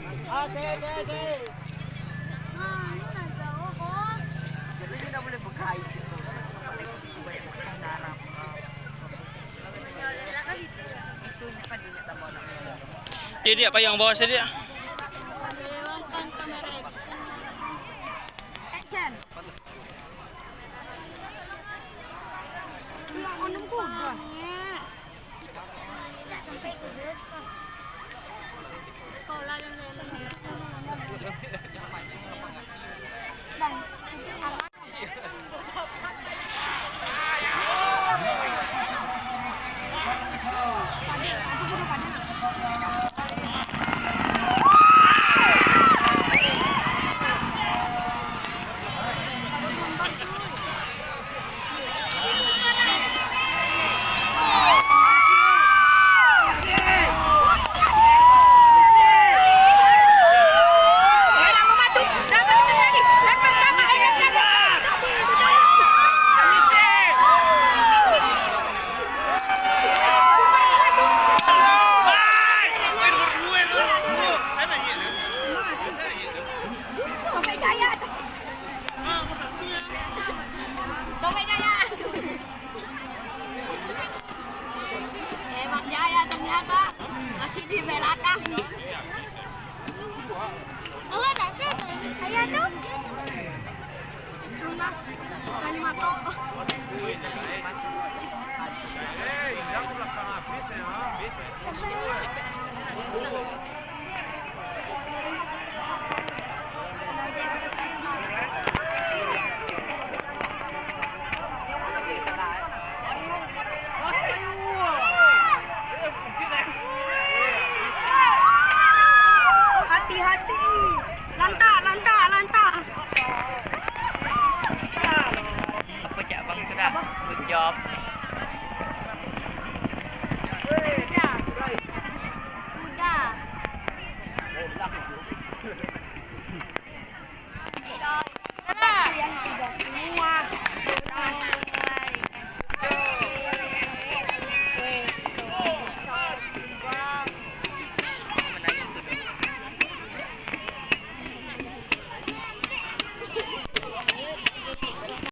Oke, oke, oke. Nah, ini udah jauh kok. Jadi kita boleh berkait gitu. Banyak darah. Nyolong lah gitu ya. Itu apa dia tambah namanya? Dia apa yang bawa sih dia? Lewatkan kamera action. Yang onem kuda. Sampai kuda sekolah dan lain-lain. Bang, Emang Jaya ternyata masih di belakang. Oh, ada saya tuh. Lunas Kalimato. Jangan belakang habis ya. Hati-hati.